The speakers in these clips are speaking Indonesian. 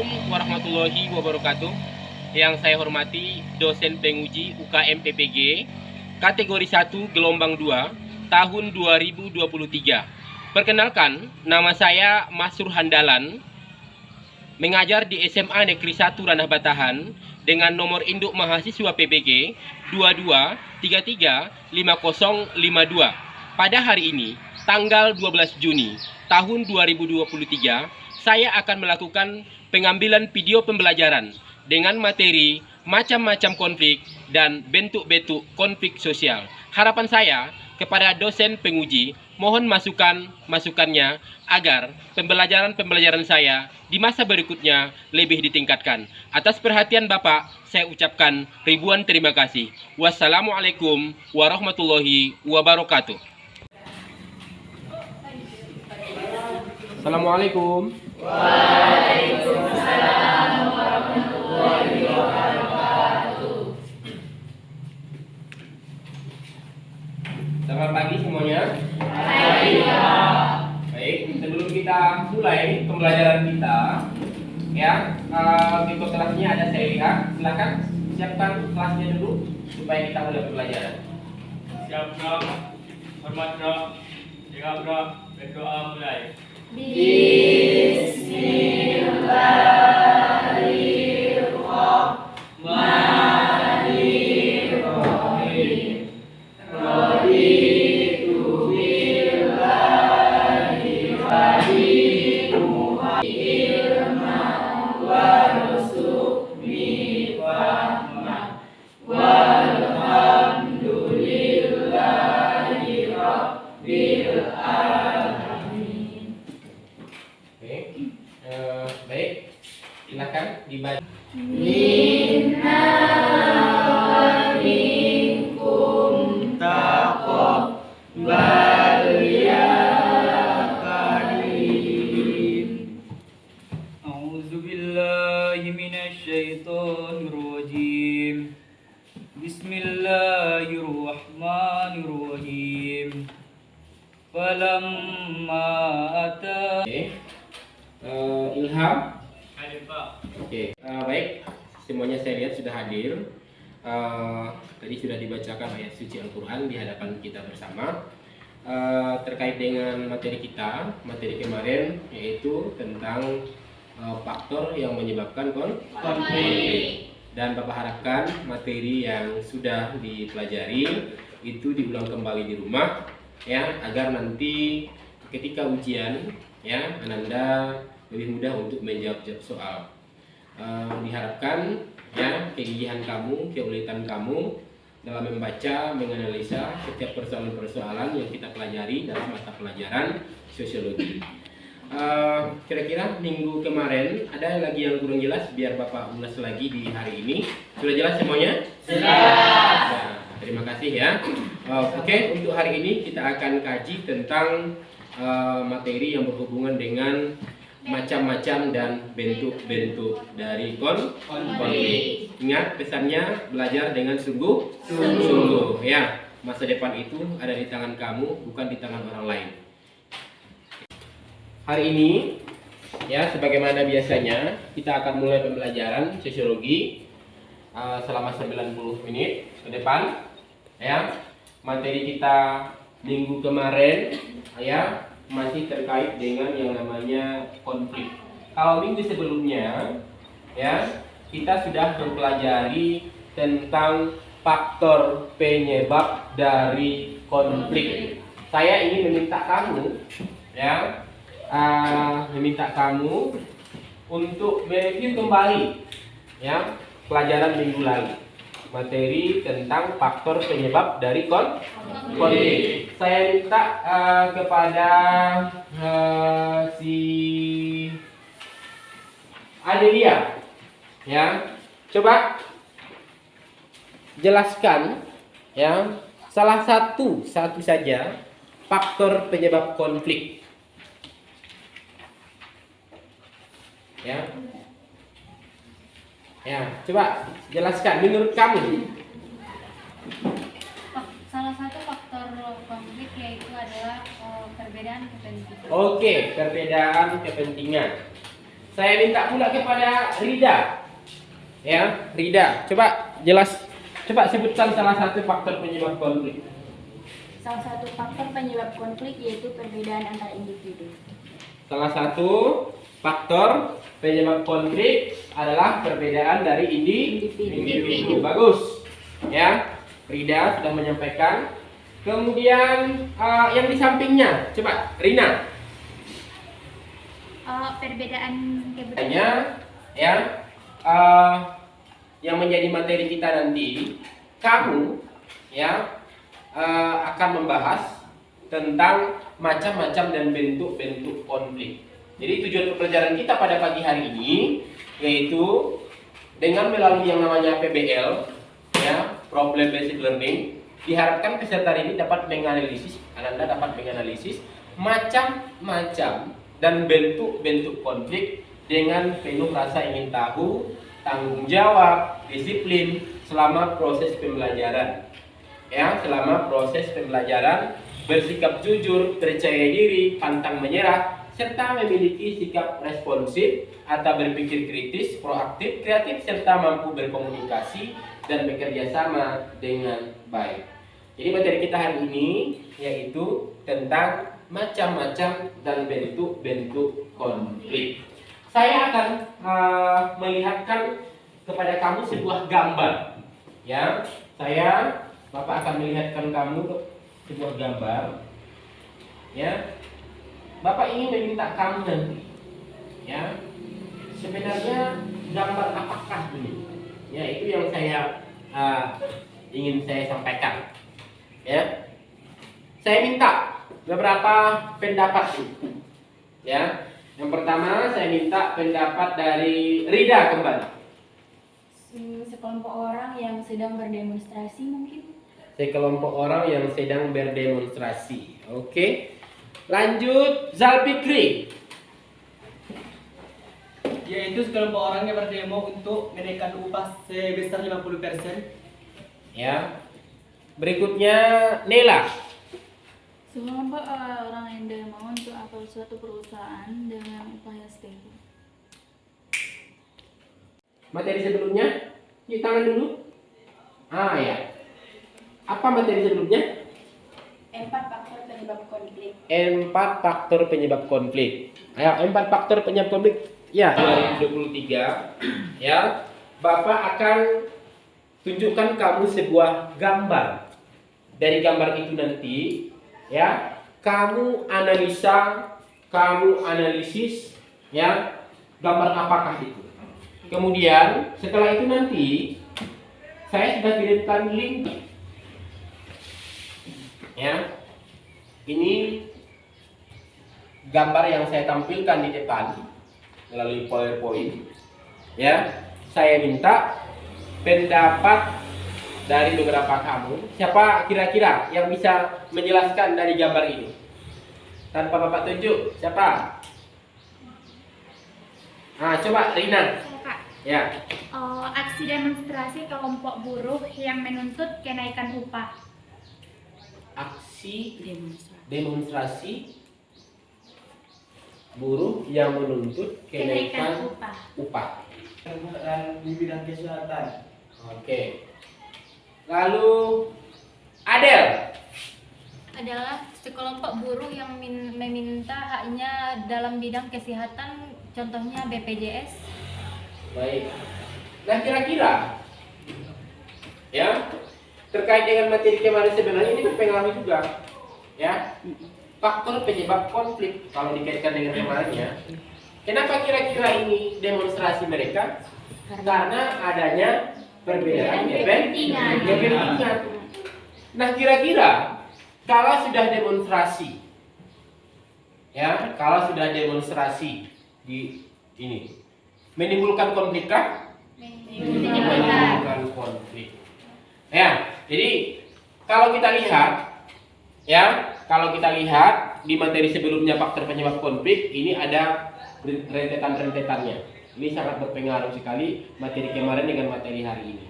Assalamualaikum warahmatullahi wabarakatuh. Yang saya hormati dosen penguji UKM PPG kategori 1 gelombang 2 tahun 2023. Perkenalkan, nama saya Masrur Handalan, mengajar di SMA Negeri 1 Ranah Batahan dengan nomor induk mahasiswa PPG 22335052. Pada hari ini, tanggal 12 Juni tahun 2023, saya akan melakukan pengambilan video pembelajaran dengan materi macam-macam konflik dan bentuk-bentuk konflik sosial. Harapan saya kepada dosen penguji, mohon masukannya agar pembelajaran saya di masa berikutnya lebih ditingkatkan. Atas perhatian Bapak, saya ucapkan ribuan terima kasih. Wassalamualaikum warahmatullahi wabarakatuh. Assalamualaikum. Waalaikumsalam warahmatullahi wabarakatuh. Selamat pagi semuanya. Baik, Pak. Baik, sebelum kita mulai pembelajaran kita, ya, di kelasnya ada saya lihat. Silakan siapkan kelasnya dulu supaya kita mulai pembelajaran. Siap, Bro. Hormat, Bro. Jaga, Bro. Berdoa mulai. Bismillahirrahmanirrahim. Raditu billahi walimuha ilman warzuqni fahma walhamdulillahi rabbil alamin. Baik, silakan dibaca. Minna wa minkum taqabbal ya karim. A'udzu billahi minasy syaithanir rajim. Bismillahirrahmanirrahim. Falamma ata. Ilham. Hadir, Pak. Oke, baik, semuanya saya lihat sudah hadir. Tadi sudah dibacakan ayat suci Al-Quran di hadapan kita bersama. Terkait dengan materi kita, materi kemarin yaitu tentang faktor yang menyebabkan konflik. Dan Bapak harapkan materi yang sudah dipelajari itu diulang kembali di rumah, ya, agar nanti ketika ujian, ya, Ananda lebih mudah untuk menjawab soal. Diharapkan, ya, kegigihan kamu, keuletan kamu dalam membaca, menganalisa setiap persoalan-persoalan yang kita pelajari dalam mata pelajaran sosiologi. Kira-kira minggu kemarin ada lagi yang kurang jelas, biar Bapak ulas lagi di hari ini. Sudah jelas semuanya? Jelas. Nah, terima kasih ya. Oke, untuk hari ini kita akan kaji tentang materi yang berhubungan dengan macam-macam dan bentuk-bentuk dari konflik. Ingat pesannya, belajar dengan sungguh-sungguh, ya. Masa depan itu ada di tangan kamu, bukan di tangan orang lain. Hari ini, ya, sebagaimana biasanya kita akan mulai pembelajaran sosiologi selama 90 menit ke depan, ya. Materi kita minggu kemarin, ya, masih terkait dengan yang namanya konflik. Kalau minggu sebelumnya, ya, kita sudah mempelajari tentang faktor penyebab dari konflik. Saya ingin meminta kamu, ya, untuk mereview kembali, ya, pelajaran minggu lalu, materi tentang faktor penyebab dari konflik. Saya minta kepada si Adelia, ya, coba jelaskan, ya, salah satu saja faktor penyebab konflik. Ya, coba jelaskan menurut kamu. Salah satu faktor konflik yaitu adalah perbedaan kepentingan. Oke, perbedaan kepentingan. Saya minta pula kepada Rida. Ya, Rida, coba sebutkan salah satu faktor penyebab konflik. Salah satu faktor penyebab konflik yaitu perbedaan antar individu. Salah satu faktor penyebab konflik adalah perbedaan dari individu. Bagus. Ya, Rida sudah menyampaikan. Kemudian yang di sampingnya, coba Rina. Perbedaan Hanya ya yang menjadi materi kita nanti, kamu ya akan membahas tentang macam-macam dan bentuk-bentuk konflik. Jadi tujuan pembelajaran kita pada pagi hari ini yaitu dengan melalui yang namanya PBL, ya, Problem Based Learning, diharapkan peserta ini dapat menganalisis, Anda dapat menganalisis macam-macam dan bentuk-bentuk konflik dengan penuh rasa ingin tahu, tanggung jawab, disiplin selama proses pembelajaran. Ya, selama proses pembelajaran bersikap jujur, percaya diri, pantang menyerah, serta memiliki sikap responsif atau berpikir kritis, proaktif, kreatif, serta mampu berkomunikasi dan bekerja sama dengan baik. Jadi materi kita hari ini yaitu tentang macam-macam dan bentuk-bentuk konflik. Saya akan melihatkan kepada kamu sebuah gambar. Ya, Bapak akan melihatkan kamu sebuah gambar. Ya, Bapak ingin meminta kamu nanti, ya, sebenarnya gambar apakah ini? Ya, itu yang saya ingin saya sampaikan. Ya, saya minta beberapa pendapat ini. Ya, yang pertama saya minta pendapat dari Rida kembali. Sekelompok orang yang sedang berdemonstrasi mungkin. Sekelompok orang yang sedang berdemonstrasi. Oke. Lanjut, Zalfikri. Yaitu sekelompok orang yang berdemo untuk menaikkan upah sebesar 50%. Ya. Berikutnya Nela. Sekelompok orang yang demo untuk apel suatu perusahaan dengan upah yang stabil. Materi sebelumnya, yuk tangan dulu. Ya. Apa materi sebelumnya? 4 faktor penyebab konflik. 4 faktor penyebab konflik. Ayo, 4 faktor penyebab konflik. Ya, 2023. Ya, Bapak akan tunjukkan kamu sebuah gambar. Dari gambar itu nanti, ya, kamu analisis, ya, gambar apakah itu. Kemudian setelah itu nanti saya sudah kirimkan link. Ya, ini gambar yang saya tampilkan di depan melalui PowerPoint. Ya, saya minta pendapat dari beberapa kamu. Siapa kira-kira yang bisa menjelaskan dari gambar ini? Tanpa Bapak tunjuk, siapa? Coba Rina. Kak, Ya. aksi demonstrasi kelompok buruh yang menuntut kenaikan upah. Aksi demonstrasi buruh yang menuntut kenaikan upah. Dan di bidang kesehatan. Oke. Lalu Adel. Adalah sekelompok buruh yang meminta haknya dalam bidang kesehatan, contohnya BPJS. Baik. Nah, kira-kira ya, terkait dengan materi kemarin sebenarnya ini berpengaruh juga. Ya. Faktor penyebab konflik kalau dikaitkan dengan kemarinnya. Kenapa kira-kira ini demonstrasi mereka? Karena adanya perbedaan kepentingan. Nah, kira-kira kalau sudah demonstrasi, ya, kalau sudah demonstrasi di ini, menimbulkan konflik kah? Menimbulkan konflik. Ya, jadi kalau kita lihat di materi sebelumnya faktor penyebab konflik, ini ada rentetan-rentetannya. Ini sangat berpengaruh sekali materi kemarin dengan materi hari ini.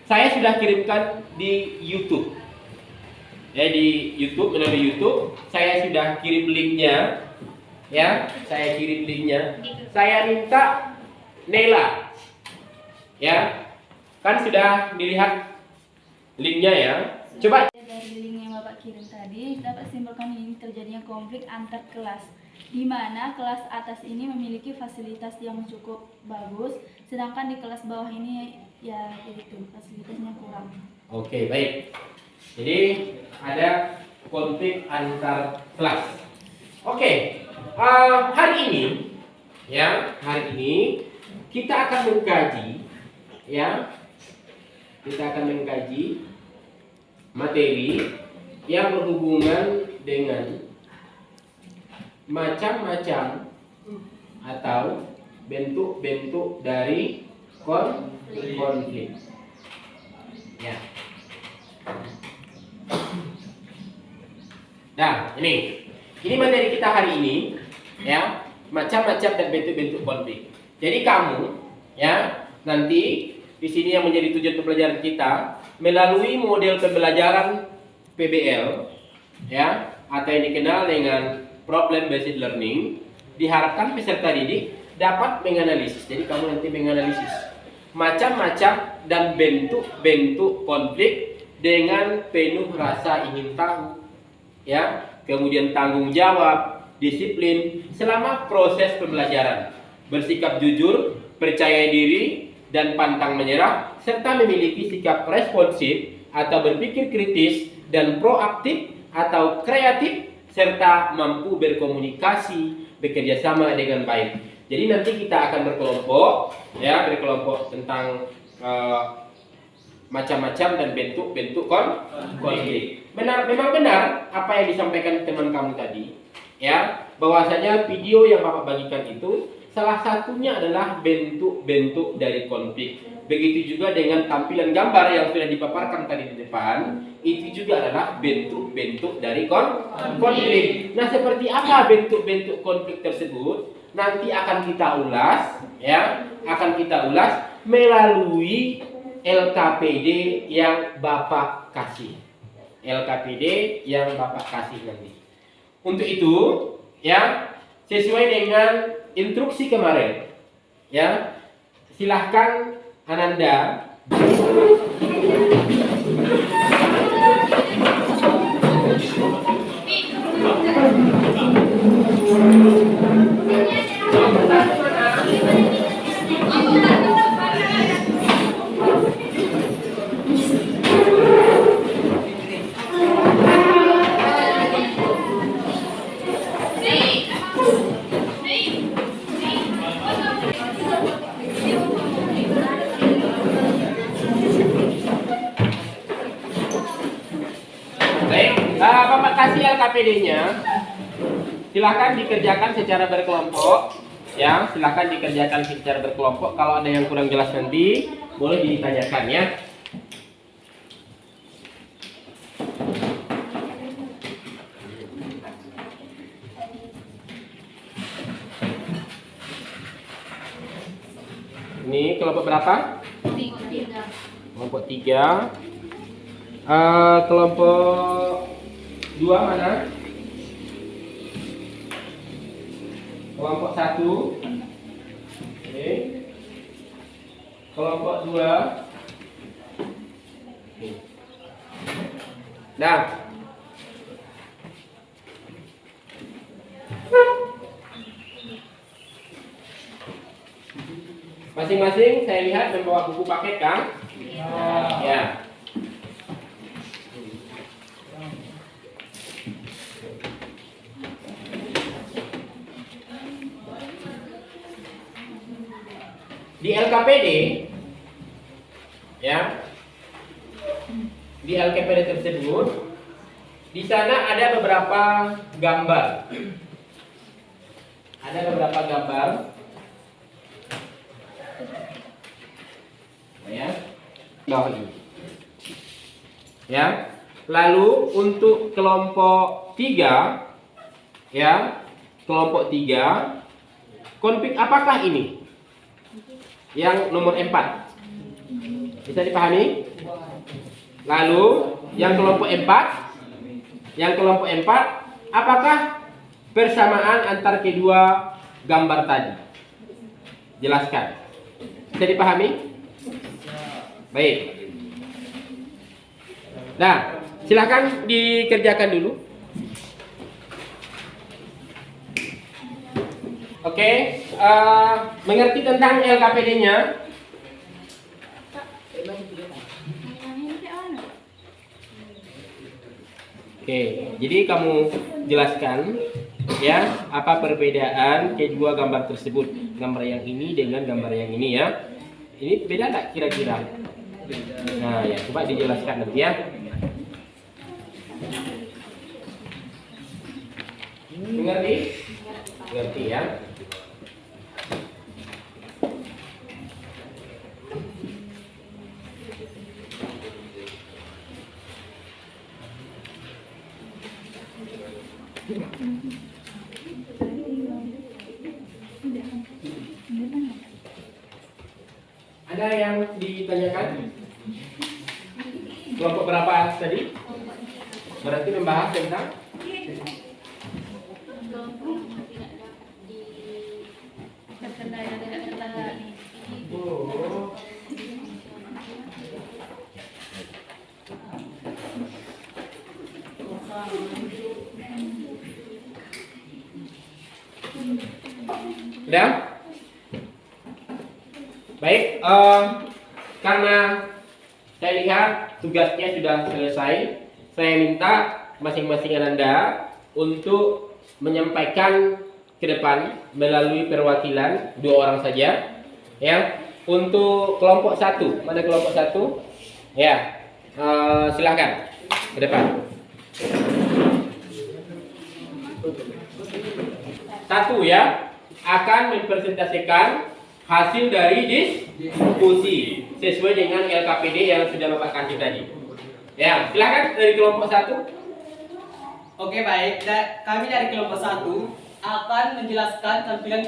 Saya sudah kirimkan di YouTube. Ya, di YouTube, melalui YouTube saya sudah kirim linknya. Ya, saya kirim linknya. Saya minta Nela. Ya, kan sudah dilihat linknya ya. Coba. Dari link yang Bapak kirim tadi dapat simpulkan ini terjadinya konflik antar kelas, di mana kelas atas ini memiliki fasilitas yang cukup bagus, sedangkan di kelas bawah ini ya itu fasilitasnya kurang. Oke, baik. Jadi ada konflik antar kelas. Oke, hari ini ya, hari ini kita akan mengkaji ya, kita akan mengkaji materi yang berhubungan dengan macam-macam atau bentuk-bentuk dari konflik. Ya. Nah, ini materi kita hari ini ya, macam-macam dan bentuk-bentuk konflik. Jadi kamu ya, nanti di sini yang menjadi tujuan pembelajaran kita melalui model pembelajaran PBL ya, atau yang dikenal dengan problem based learning, diharapkan peserta didik dapat menganalisis. Jadi kamu nanti menganalisis macam-macam dan bentuk-bentuk konflik dengan penuh rasa ingin tahu ya, kemudian tanggung jawab, disiplin selama proses pembelajaran, bersikap jujur, percaya diri dan pantang menyerah, serta memiliki sikap responsif atau berpikir kritis dan proaktif atau kreatif, serta mampu berkomunikasi, bekerja sama dengan baik. Jadi nanti kita akan berkelompok ya, berkelompok tentang macam-macam dan bentuk-bentuk konflik. Memang benar apa yang disampaikan teman kamu tadi ya, bahwasanya video yang Bapak bagikan itu salah satunya adalah bentuk-bentuk dari konflik. Begitu juga dengan tampilan gambar yang sudah dipaparkan tadi di depan, itu juga adalah bentuk-bentuk dari konflik. Nah, seperti apa bentuk-bentuk konflik tersebut? Nanti akan kita ulas ya, akan kita ulas melalui LKPD yang Bapak kasih. LKPD yang Bapak kasih nanti. Untuk itu ya, sesuai dengan instruksi kemarin ya, silahkan Ananda Bapak kasih LKPD-nya. Silahkan dikerjakan secara berkelompok ya, silahkan dikerjakan secara berkelompok. Kalau ada yang kurang jelas nanti boleh ditanyakan ya. Ini kelompok berapa? 3. Kelompok 3. Kelompok 2 mana? Kelompok 1. Oke. Kelompok 2. Nah, masing-masing saya lihat membawa buku paket kan? Ya. Di LKPD ya, di LKPD tersebut di sana ada beberapa gambar. Ada beberapa gambar ya, bawah ini ya. Lalu untuk kelompok 3 ya, kelompok 3 konflik apakah ini? Yang nomor 4 bisa dipahami? Lalu yang kelompok 4 apakah persamaan antar kedua gambar tadi? Jelaskan. Bisa dipahami? Baik. Nah, silakan dikerjakan dulu. Oke, mengerti tentang LKPD-nya? Oke, jadi kamu jelaskan ya apa perbedaan kedua gambar tersebut, gambar yang ini dengan gambar yang ini ya. Ini beda nggak kira-kira? Nah ya, coba dijelaskan nanti ya. Mengerti? Mengerti ya. Ada yang ditanyakan? Kelompok berapa tadi? Berarti membahas tentang udah? Baik, karena saya lihat tugasnya sudah selesai, saya minta masing-masing Anda untuk menyampaikan ke depan melalui perwakilan 2 orang saja, ya. Untuk kelompok 1, mana kelompok 1? Ya, silahkan ke depan. 1 ya, akan mempresentasikan hasil dari diskusi sesuai dengan LKPD yang sudah Bapak kasih tadi. Ya, silakan dari kelompok 1. Oke baik, kami dari kelompok 1 akan menjelaskan tampilan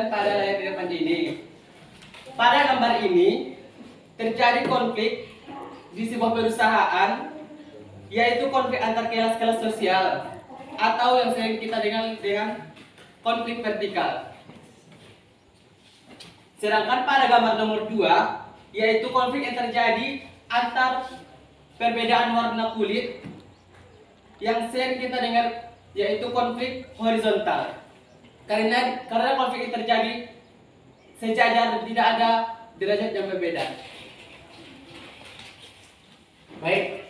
pada layar di depan ini. Pada gambar ini terjadi konflik di sebuah perusahaan, yaitu konflik antar kelas-kelas sosial atau yang sering kita dengar dengan konflik vertikal. Sedangkan pada gambar nomor 2, yaitu konflik yang terjadi antar perbedaan warna kulit yang sering kita dengar, yaitu konflik horizontal. Karena konflik ini terjadi sejajar, tidak ada derajat yang berbeda. Baik,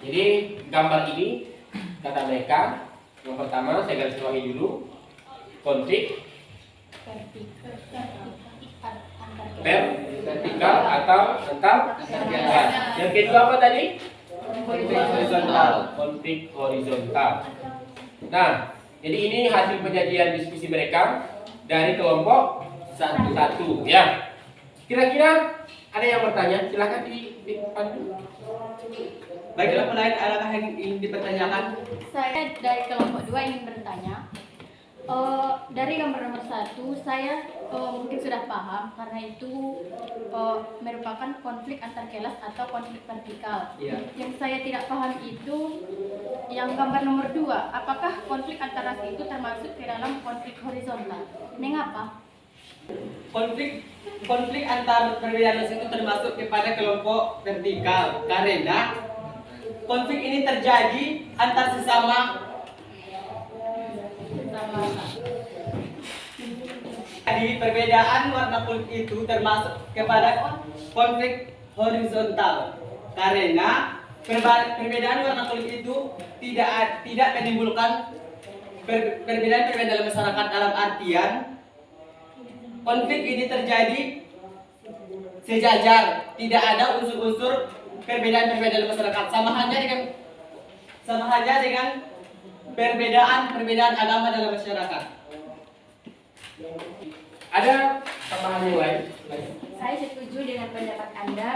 jadi gambar ini kata mereka yang pertama saya garis bawahi dulu, konflik vertikal atau antar kelas. Yang kedua apa tadi? Konflik horizontal. Nah, jadi ini hasil penyajian diskusi mereka dari kelompok 1 ya. Kira-kira ada yang bertanya? Silakan di depan dulu. Baiklah, lain adakah yang ingin dipertanyakan? Saya dari kelompok 2 ingin bertanya. Dari gambar nomor 1 saya mungkin sudah paham karena itu merupakan konflik antar kelas atau konflik vertikal. Iya. Yang saya tidak paham itu yang gambar nomor 2, apakah konflik antar ras itu termasuk ke dalam konflik horizontal? Mengapa? Konflik antar perbedaan ras itu termasuk kepada kelompok vertikal karena konflik ini terjadi antar sesama. Jadi perbedaan warna kulit itu termasuk kepada konflik horizontal karena perbedaan warna kulit itu tidak menimbulkan perbedaan dalam masyarakat, dalam artian konflik ini terjadi sejajar, tidak ada unsur-unsur perbedaan dalam masyarakat, sama hanya dengan perbedaan agama dalam masyarakat. Ada tambahan yang lain? Saya setuju dengan pendapat Anda.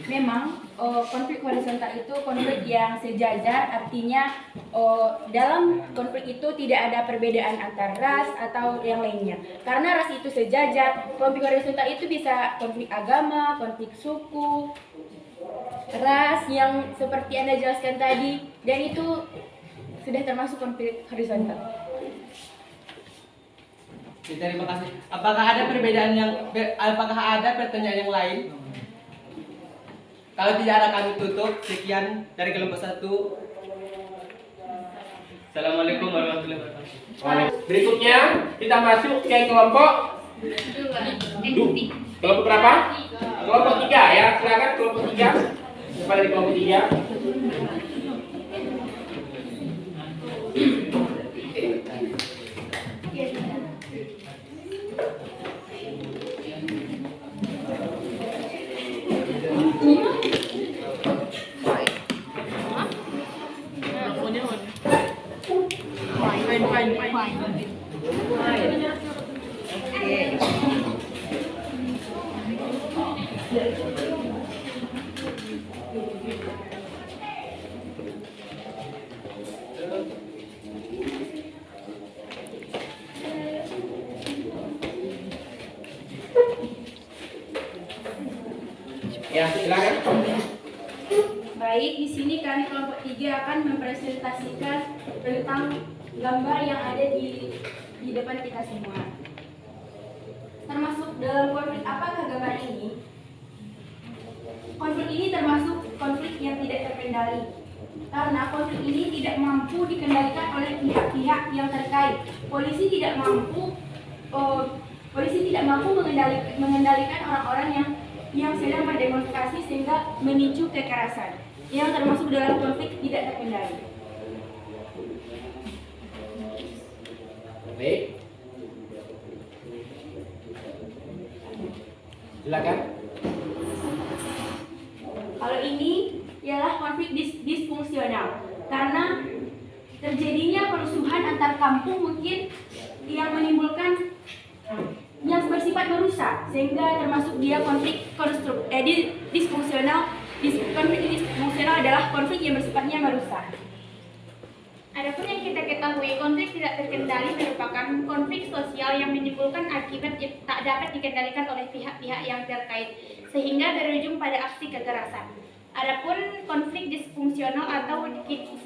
Memang konflik horizontal itu konflik yang sejajar, artinya dalam konflik itu tidak ada perbedaan antar ras atau yang lainnya. Karena ras itu sejajar, konflik horizontal itu bisa konflik agama, konflik suku, ras yang seperti Anda jelaskan tadi, dan itu sudah termasuk konflik horizontal. Oke, terima kasih. Apakah ada pertanyaan yang lain? Kalau tidak ada kami tutup. Sekian dari kelompok 1. Assalamualaikum warahmatullahi wabarakatuh. Berikutnya kita masuk ke kelompok kelompok berapa? Kelompok 3 ya. Silakan kelompok 3. Siapa dari kelompok 3? Ya, silakan. Baik, di sini kami kelompok 3 akan mempresentasikan tentang gambar yang ada di depan kita semua. Termasuk dalam konflik apakah gambar ini? Konflik ini termasuk konflik yang tidak terkendali. Karena konflik ini tidak mampu dikendalikan oleh pihak-pihak yang terkait. Polisi tidak mampu mengendalikan orang-orang yang sedang berdemonstrasi sehingga memicu kekerasan yang termasuk dalam konflik tidak terkendali. Baik. Silakan. Kalau ini ialah konflik disfungsional karena terjadinya kerusuhan antar kampung mungkin yang menimbulkan yang bersifat merusak sehingga termasuk dia konflik disfungsional. Konflik disfungsional adalah konflik yang bersifatnya merusak. Adapun yang kita ketahui, konflik tidak terkendali merupakan konflik sosial yang menimbulkan akibat yang tak dapat dikendalikan oleh pihak-pihak yang terkait, sehingga berujung pada aksi kekerasan. Adapun konflik disfungsional atau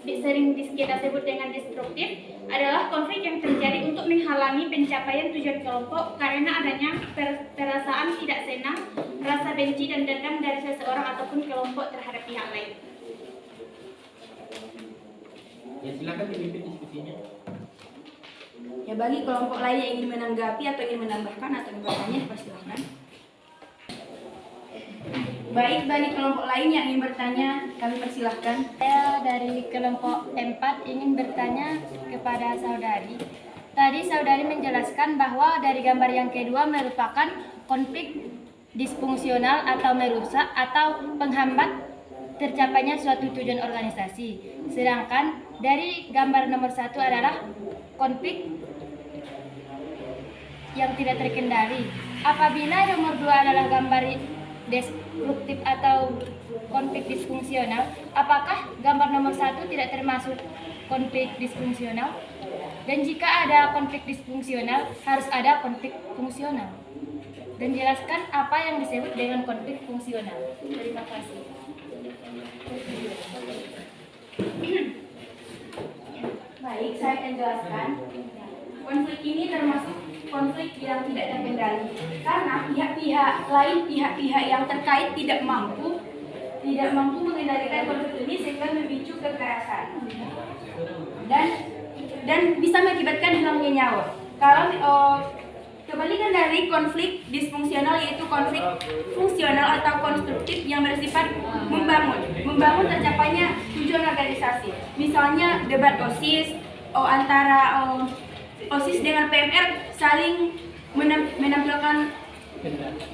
sering kita sebut dengan destruktif adalah konflik yang terjadi untuk menghalangi pencapaian tujuan kelompok karena adanya perasaan tidak senang, rasa benci dan dendam dari seseorang ataupun kelompok terhadap pihak lain. Ya, silakan dipimpin diskusinya. Ya, bagi kelompok lain yang ingin menanggapi atau ingin menambahkan atau ingin bertanya, persilahkan. Baik, bagi kelompok lain yang ingin bertanya, kami persilahkan. Saya dari kelompok 4 ingin bertanya kepada saudari. Tadi saudari menjelaskan bahwa dari gambar yang kedua merupakan konflik disfungsional atau merusak atau penghambat tercapainya suatu tujuan organisasi. Sedangkan dari gambar nomor 1 adalah konflik yang tidak terkendali. Apabila nomor 2 adalah gambar destruktif atau konflik disfungsional, apakah gambar nomor 1 tidak termasuk konflik disfungsional? Dan jika ada konflik disfungsional, harus ada konflik fungsional. Dan jelaskan apa yang disebut dengan konflik fungsional. Terima kasih. Baik, saya akan jelaskan. Konflik ini termasuk konflik yang tidak terkendali karena pihak-pihak yang terkait tidak mampu mengendalikan konflik ini sehingga memicu kekerasan dan bisa mengakibatkan hilangnya nyawa. Kalau kebalikan dari konflik disfungsional yaitu konflik fungsional atau konstruktif yang bersifat membangun tercapainya tujuan organisasi. Misalnya debat OSIS antara OSIS dengan PMR saling menampilkan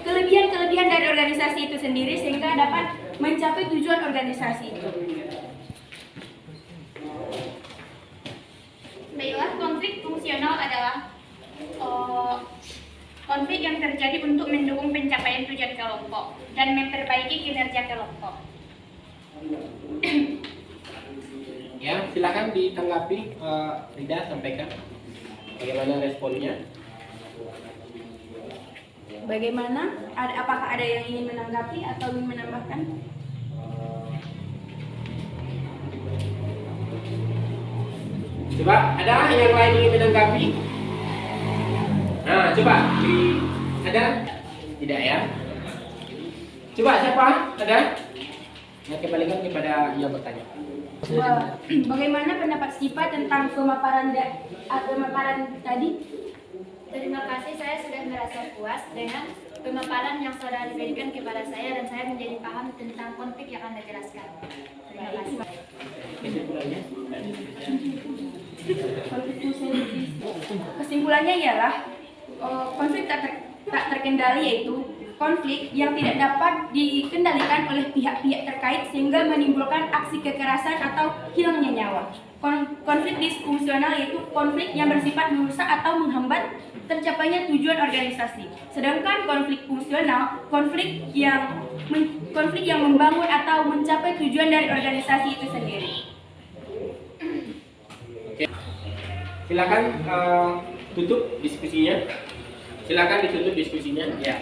kelebihan dari organisasi itu sendiri sehingga dapat mencapai tujuan organisasi itu. Baiklah, konflik fungsional adalah konflik yang terjadi untuk mendukung pencapaian tujuan kelompok dan memperbaiki kinerja kelompok. Ya, silakan ditanggapi. Rida, sampaikan bagaimana responnya. Bagaimana? Apakah ada yang ingin menanggapi atau ingin menambahkan? Coba ada yang lain ingin menanggapi? Nah, coba ada? Tidak ya? Coba siapa? Ada? Yang kembalikan kepada yang bertanya. Bagaimana pendapat Sipa tentang pemaparan tadi? Terima kasih, saya sudah merasa puas dengan pemaparan yang saudara berikan kepada saya dan saya menjadi paham tentang konflik yang Anda jelaskan. Terima kasih. Kesimpulannya? Kesimpulannya ialah konflik tak terkendali, yaitu konflik yang tidak dapat dikendalikan oleh pihak-pihak terkait sehingga menimbulkan aksi kekerasan atau hilangnya nyawa. Konflik disfungsional yaitu konflik yang bersifat merusak atau menghambat tercapainya tujuan organisasi. Sedangkan konflik fungsional, konflik yang membangun atau mencapai tujuan dari organisasi itu sendiri. Oke. Silakan tutup diskusinya. Silakan ditutup diskusinya. Ya.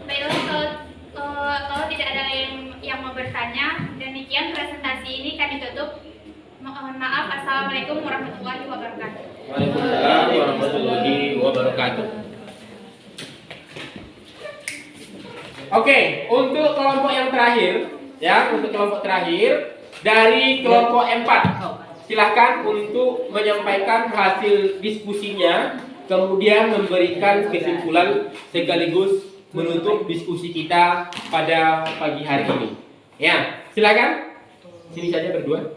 Baiklah, kalau tidak ada yang mau bertanya, demikian presentasi ini kami tutup. Mohon maaf. Assalamualaikum warahmatullahi wabarakatuh. Waalaikumsalam warahmatullahi wabarakatuh. Oke, untuk kelompok yang terakhir, ya, untuk kelompok terakhir dari kelompok 4, silahkan untuk menyampaikan hasil diskusinya, kemudian memberikan kesimpulan sekaligus menutup diskusi kita pada pagi hari ini. Ya, silakan. Sini saja berdua.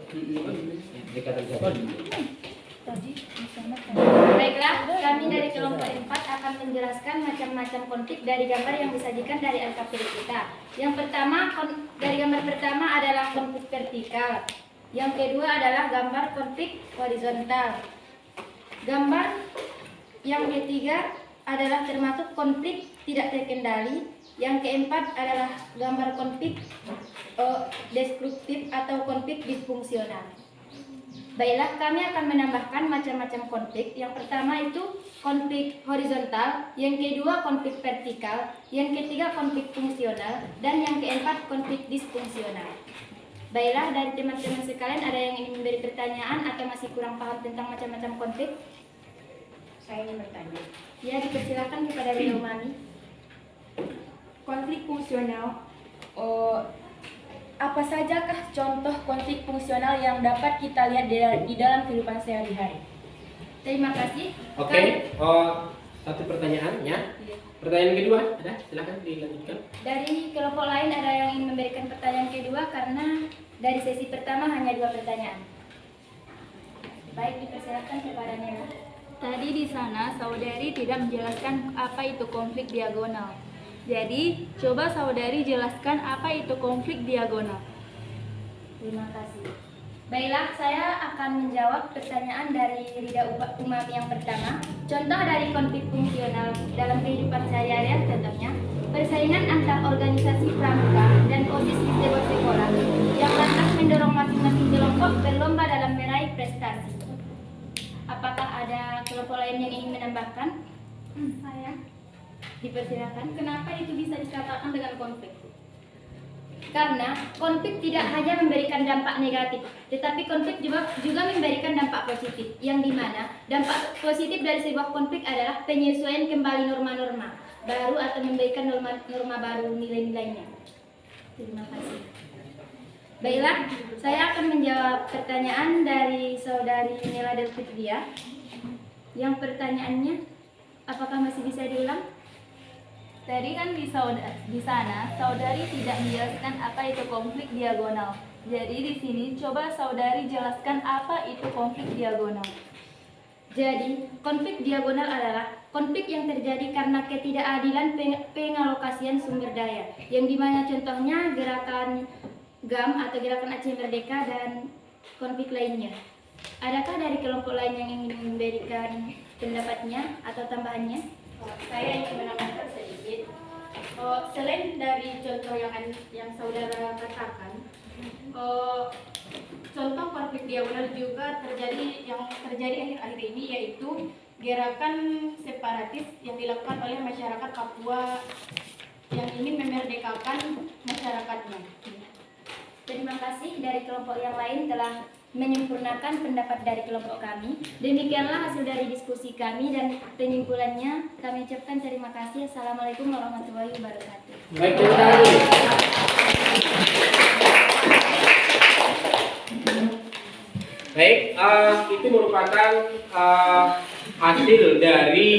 Baiklah, kami dari kelompok 4 akan menjelaskan macam-macam konflik dari gambar yang disajikan dari LKPD kita. Yang pertama, dari gambar pertama adalah konflik vertikal. Yang kedua adalah gambar konflik horizontal. Gambar yang ketiga adalah termasuk konflik tidak terkendali. Yang keempat adalah gambar konflik destruktif atau konflik disfungsional. Baiklah, kami akan menambahkan macam-macam konflik. Yang pertama itu konflik horizontal, yang kedua konflik vertikal, yang ketiga konflik fungsional, dan yang keempat konflik disfungsional. Baiklah, dari teman-teman sekalian ada yang ingin memberi pertanyaan atau masih kurang paham tentang macam-macam konflik? Saya ingin bertanya. Ya, dipersilakan kepada beliau Mami. Konflik fungsional, apa sajakah contoh konflik fungsional yang dapat kita lihat di dalam kehidupan sehari-hari? Terima kasih. Oke, satu pertanyaan ya. Pertanyaan kedua, ada? Silakan dilanjutkan. Dari kelompok lain ada yang ingin memberikan pertanyaan kedua karena dari sesi pertama hanya 2 pertanyaan. Baik, dipersilakan kepada Nela. Tadi di sana saudari tidak menjelaskan apa itu konflik diagonal. Jadi, coba saudari jelaskan apa itu konflik diagonal. Terima kasih. Baiklah, saya akan menjawab pertanyaan dari Rida Umami yang pertama. Contoh dari konflik fungsional dalam kehidupan sehari-hari contohnya persaingan antar organisasi pramuka dan OSIS di sebuah sekolah yang lantas mendorong masing-masing kelompok berlomba dalam meraih prestasi. Apakah ada kelompok lain yang ingin menambahkan? Saya. Dipersilakan. Kenapa itu bisa dikatakan dengan konflik? Karena konflik tidak hanya memberikan dampak negatif, tetapi konflik juga memberikan dampak positif, yang dimana dampak positif dari sebuah konflik adalah penyesuaian kembali norma-norma baru atau memberikan norma baru nilai-nilainya. Terima kasih. Baiklah, saya akan menjawab pertanyaan dari saudari Nela Delfitria. Yang pertanyaannya, apakah masih bisa diulang? Tadi kan di sana saudari tidak menjelaskan apa itu konflik diagonal. Jadi di sini coba saudari jelaskan apa itu konflik diagonal. Jadi, konflik diagonal adalah konflik yang terjadi karena ketidakadilan pengalokasian sumber daya, yang dimana contohnya gerakan GAM atau Gerakan Aceh Merdeka dan konflik lainnya. Adakah dari kelompok lain yang ingin memberikan pendapatnya atau tambahannya? Saya ingin menambahkan sedikit. Selain dari contoh yang saudara katakan, contoh konflik diagonal juga terjadi akhir-akhir ini, yaitu gerakan separatis yang dilakukan oleh masyarakat Papua yang ingin memerdekakan masyarakatnya. Terima kasih dari kelompok yang lain telah menyempurnakan pendapat dari kelompok kami. Demikianlah hasil dari diskusi kami dan penyimpulannya kami ucapkan terima kasih. Assalamualaikum warahmatullahi wabarakatuh. Baik, terima kasih. Baik, itu merupakan hasil dari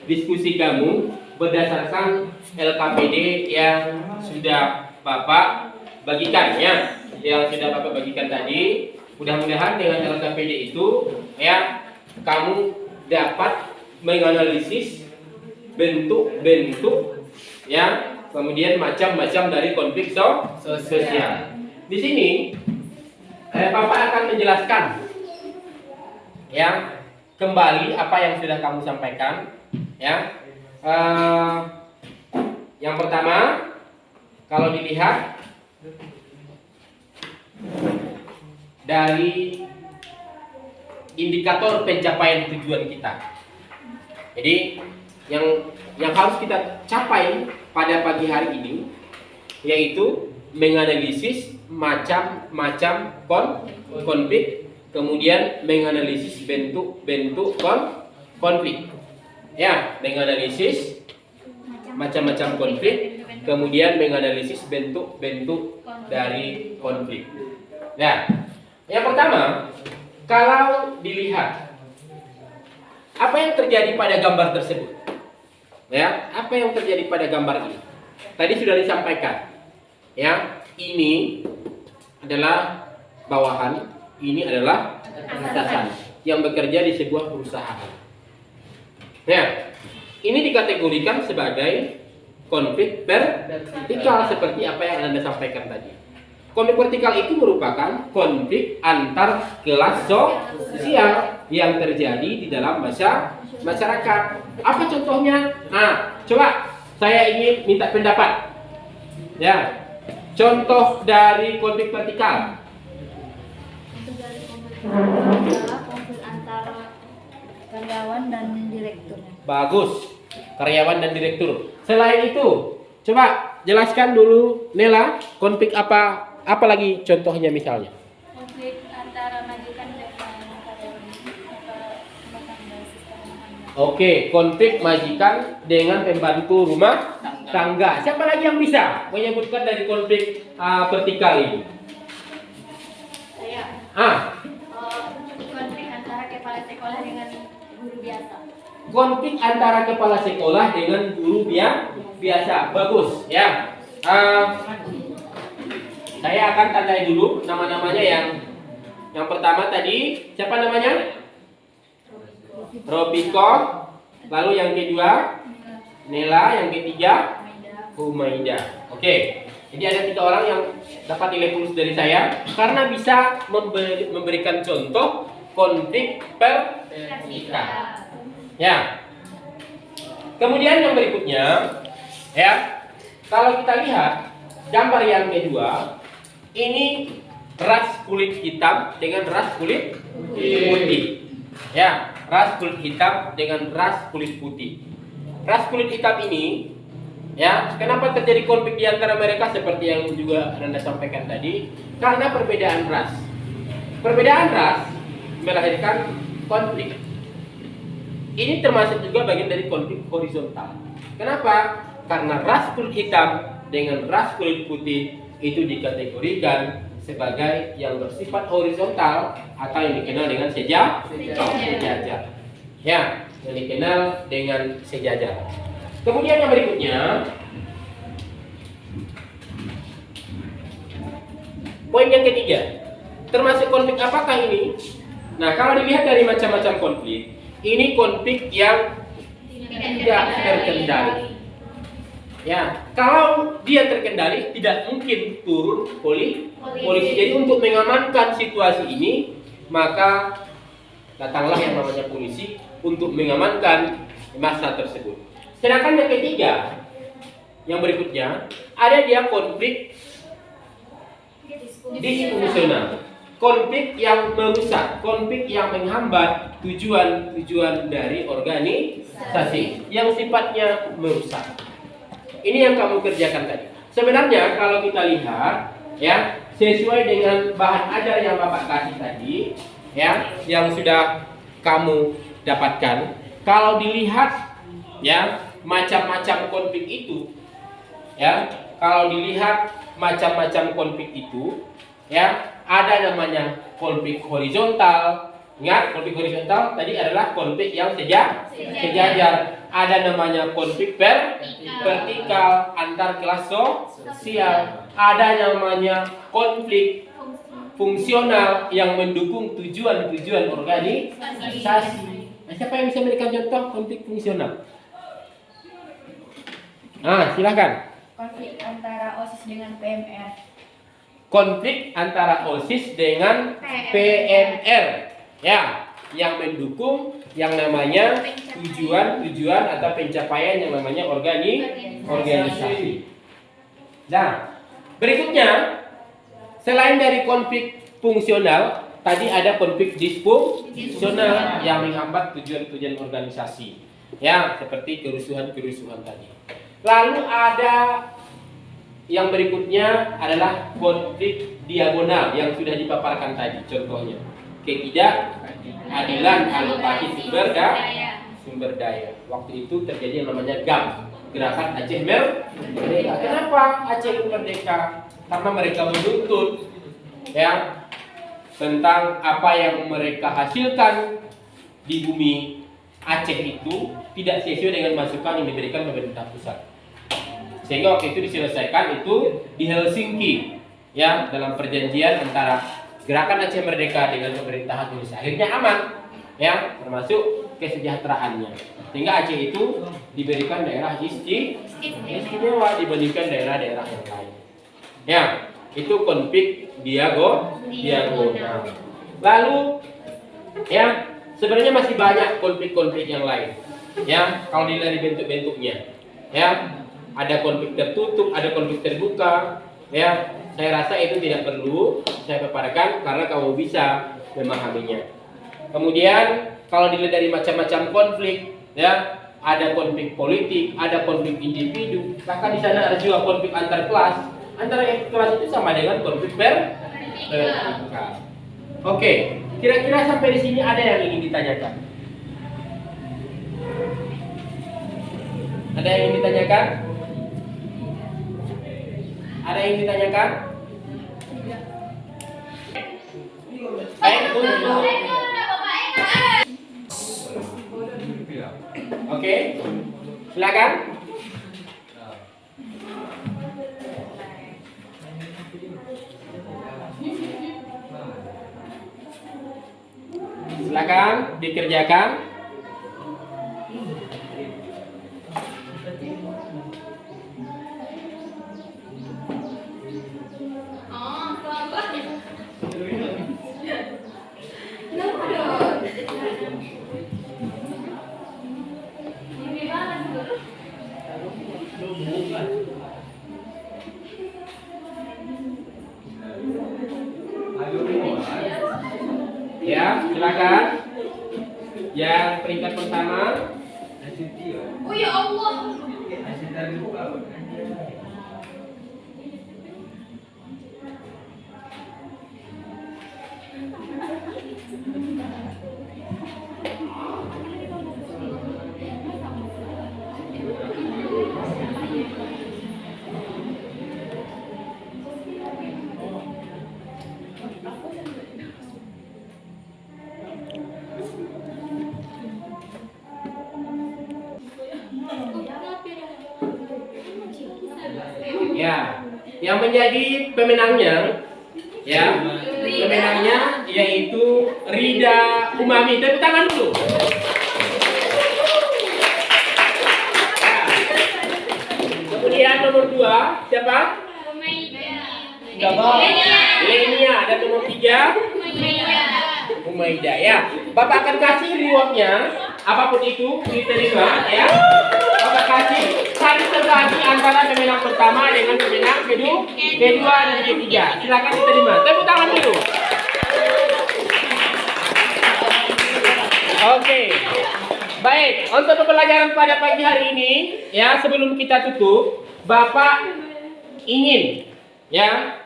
diskusi kamu berdasarkan LKPD yang sudah Bapak bagikan ya, yang sudah Bapak bagikan tadi. Mudah-mudahan dengan LKPD itu ya kamu dapat menganalisis bentuk-bentuk ya, kemudian macam-macam dari konflik sosial. Di sini Bapak akan menjelaskan ya kembali apa yang sudah kamu sampaikan ya. Yang pertama, kalau dilihat dari indikator pencapaian tujuan kita. Jadi yang harus kita capai pada pagi hari ini yaitu menganalisis macam-macam konflik, kemudian menganalisis bentuk-bentuk konflik. Ya, menganalisis macam-macam konflik, kemudian menganalisis bentuk-bentuk dari konflik. Nah, yang pertama, kalau dilihat apa yang terjadi pada gambar tersebut, ya, apa yang terjadi pada gambar ini? Tadi sudah disampaikan, ya, ini adalah bawahan, ini adalah atasan yang bekerja di sebuah perusahaan. Ya, ini dikategorikan sebagai konflik vertikal seperti apa yang Anda sampaikan tadi. Konflik vertikal itu merupakan konflik antar kelas sosial yang terjadi di dalam masyarakat. Apa contohnya? Nah, coba saya ingin minta pendapat. Ya, contoh dari konflik vertikal. Untuk dari konflik adalah konflik antara karyawan dan direkturnya. Bagus, karyawan dan direktur. Selain itu, coba jelaskan dulu Nela, konflik apa lagi contohnya misalnya? Konflik antara majikan dan karyawan rumah tangga, sistem rumah tangga. Oke, konflik majikan dengan pembantu rumah tangga. Siapa lagi yang bisa menyebutkan dari konflik vertikal ini? Saya konflik antara kepala sekolah dengan guru biasa. Konflik antara kepala sekolah dengan guru biasa. Bagus, ya. Saya akan tandai dulu nama-namanya yang pertama tadi siapa namanya? Robiko. Lalu yang kedua Nela, yang ketiga Humaida. Oke. Jadi ada 3 orang yang dapat nilai plus dari saya karena bisa memberikan contoh konflik vertikal. Ya. Kemudian yang berikutnya, ya, kalau kita lihat gambar yang kedua, ini ras kulit hitam dengan ras kulit putih. Ya, ras kulit hitam dengan ras kulit putih. Ras kulit hitam ini, ya, kenapa terjadi konflik di antara mereka seperti yang juga Anda sampaikan tadi? Karena perbedaan ras. Perbedaan ras melahirkan konflik. Ini termasuk juga bagian dari konflik horizontal. Kenapa? Karena ras kulit hitam dengan ras kulit putih itu dikategorikan sebagai yang bersifat horizontal atau yang dikenal dengan sejajar. Ya, yang dikenal dengan sejajar. Kemudian yang berikutnya, poin yang ketiga, termasuk konflik apakah ini? Nah, kalau dilihat dari macam-macam konflik, ini konflik yang tidak terkendali. Ya, kalau dia terkendali tidak mungkin turun polisi. Jadi untuk mengamankan situasi ini, maka datanglah yang namanya polisi untuk mengamankan masa tersebut. Sedangkan yang ketiga, yang berikutnya, ada dia konflik disfungsional. Konflik yang merusak, konflik yang menghambat tujuan-tujuan dari organisasi yang sifatnya merusak. Ini yang kamu kerjakan tadi. Sebenarnya kalau kita lihat, ya, sesuai dengan bahan ajar yang Bapak kasih tadi, ya, yang sudah kamu dapatkan. Kalau dilihat, ya, macam-macam konflik itu, ya, kalau dilihat macam-macam konflik itu, ya, ada namanya konflik horizontal. Ingat, konflik horizontal tadi adalah konflik yang sejajar. Ada namanya konflik vertikal antar kelas sosial. Ada namanya konflik fungsional yang mendukung tujuan-tujuan organisasi. Nah, siapa yang bisa memberikan contoh konflik fungsional? Silakan. Konflik antara OSIS dengan PMR. Konflik antara OSIS dengan PMR, ya, yang mendukung yang namanya tujuan-tujuan atau pencapaian yang namanya organisasi. Nah, berikutnya, selain dari konflik fungsional, tadi ada konflik disfungsional yang menghambat tujuan-tujuan organisasi, ya, seperti kerusuhan-kerusuhan tadi. Lalu ada yang berikutnya adalah konflik diagonal yang sudah dipaparkan tadi, contohnya ketidakadilan alokasi sumber daya. Waktu itu terjadi yang namanya GAM, Gerakan Aceh Merdeka. Kenapa Aceh merdeka? Karena mereka menuntut, ya, tentang apa yang mereka hasilkan di bumi Aceh itu tidak sesuai dengan masukan yang diberikan pemerintah pusat. Sehingga waktu itu diselesaikan itu di Helsinki, ya, dalam perjanjian antara Gerakan Aceh Merdeka dengan pemerintahan Indonesia. Akhirnya aman, ya, termasuk kesejahteraannya. Sehingga Aceh itu diberikan daerah istimewa dibandingkan daerah-daerah yang lain. Ya, itu konflik diagonal. Lalu, ya, sebenarnya masih banyak konflik-konflik yang lain. Ya, kalau dilihat dari bentuk-bentuknya, ya, ada konflik tertutup, ada konflik terbuka, ya. Saya rasa itu tidak perlu saya paparkan karena kamu bisa memahaminya. Kemudian kalau dilihat dari macam-macam konflik, ya, ada konflik politik, ada konflik individu, bahkan di sana ada juga konflik antar kelas. Antara kelas itu sama dengan konflik vertikal. Oke, kira-kira sampai di sini ada yang ingin ditanyakan? Ada yang ingin ditanyakan? Ada yang ditanyakan? Baik, tunggu. Oke, silakan. Silakan dikerjakan. Ya, silakan. Yang peringkat pertama. Oh ya Allah. Ya, yang menjadi pemenangnya, ya, pemenangnya yaitu Rida Umami. Tepuk tangan dulu. Ya. Kemudian nomor 2 siapa? Lenia. Dan nomor 3 Umaida. Ya, Bapak akan kasih rewardnya, apapun itu diterima, ya. Bapak kasih harus terbagi antara pemenang pertama dengan pemenang kedua dan ketiga. Silakan diterima. Tepuk tangan dulu. Oke. Baik, untuk pembelajaran pada pagi hari ini, ya, sebelum kita tutup, Bapak ingin, ya,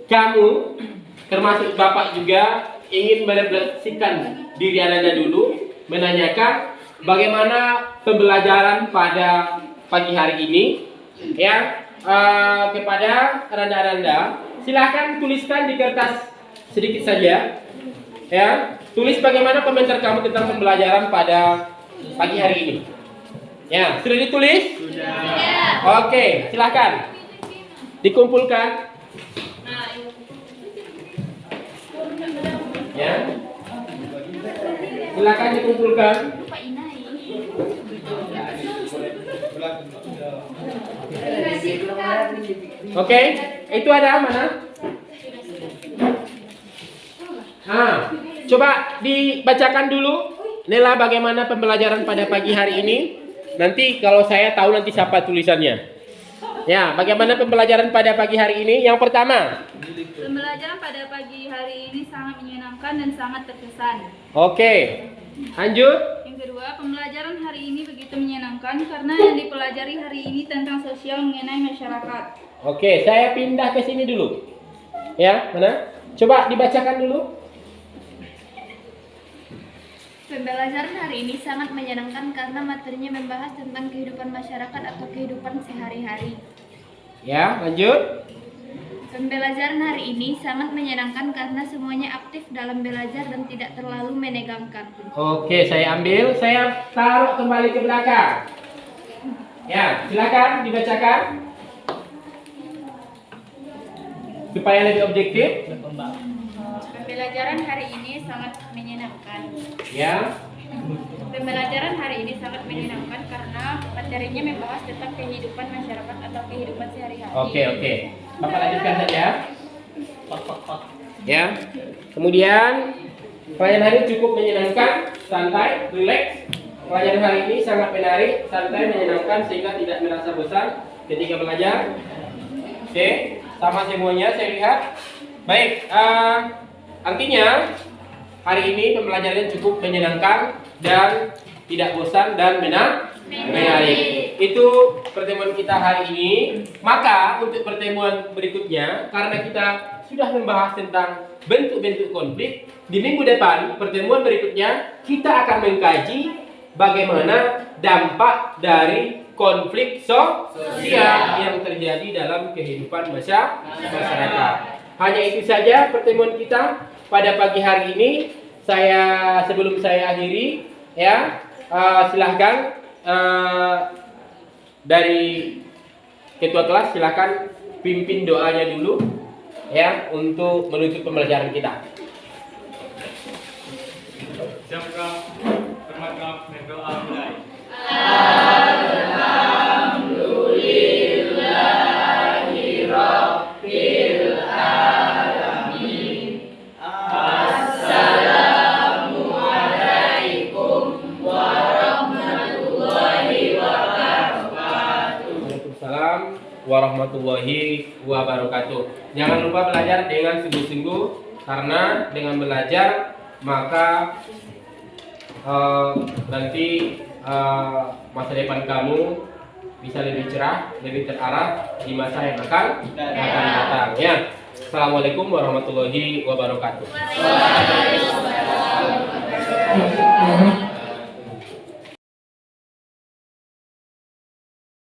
kamu termasuk Bapak juga ingin merefleksikan diri Anda dulu, menanyakan bagaimana pembelajaran pada pagi hari ini, ya, kepada Anda. Silahkan tuliskan di kertas sedikit saja, ya. Tulis bagaimana komentar kamu tentang pembelajaran pada pagi hari ini. Ya, sudah ditulis? Sudah. Oke, silahkan dikumpulkan. Ya, silakan dikumpulkan. Oke, itu ada mana? Coba dibacakan dulu, Nela, bagaimana pembelajaran pada pagi hari ini. Nanti kalau saya tahu nanti siapa tulisannya. Ya, bagaimana pembelajaran pada pagi hari ini? Yang pertama, Pembelajaran pada pagi hari ini sangat menyenangkan dan sangat terkesan. oke, lanjut. Yang kedua, pembelajaran hari ini begitu menyenangkan karena yang dipelajari hari ini tentang sosial mengenai masyarakat. Oke, saya pindah ke sini dulu. Ya, mana? Coba dibacakan dulu. Pembelajaran hari ini sangat menyenangkan karena materinya membahas tentang kehidupan masyarakat atau kehidupan sehari-hari. Ya, lanjut. Pembelajaran hari ini sangat menyenangkan karena semuanya aktif dalam belajar dan tidak terlalu menegangkan. Oke, saya ambil, saya taruh kembali ke belakang. Ya, silakan dibacakan supaya lebih objektif. Pembelajaran hari ini sangat menyenangkan. Ya, Pembelajaran hari ini sangat menyenangkan karena materinya membahas tentang kehidupan masyarakat atau kehidupan sehari-hari. oke. Bapak lanjutkan saja. Ya, kemudian pelajaran hari ini cukup menyenangkan, santai, rileks. Pelajaran hari ini sangat menarik, santai, menyenangkan sehingga tidak merasa bosan ketika belajar. Oke, sama semuanya saya lihat. Baik, artinya hari ini pembelajaran cukup menyenangkan dan tidak bosan dan menarik. Itu pertemuan kita hari ini. Maka untuk pertemuan berikutnya, karena kita sudah membahas tentang bentuk-bentuk konflik, di minggu depan pertemuan berikutnya kita akan mengkaji bagaimana dampak dari konflik sosial yang terjadi dalam kehidupan masyarakat. Hanya itu saja pertemuan kita pada pagi hari ini. Sebelum saya akhiri, ya, silahkan dari ketua kelas silahkan pimpin doanya dulu, ya, untuk menutup pembelajaran kita. Siapkah bermakna berdoa mulai. Warahmatullahi wabarakatuh. Jangan lupa belajar dengan sungguh-sungguh, karena dengan belajar maka nanti masa depan kamu bisa lebih cerah, lebih terarah di masa yang akan datang. Ya. Assalamualaikum warahmatullahi wabarakatuh.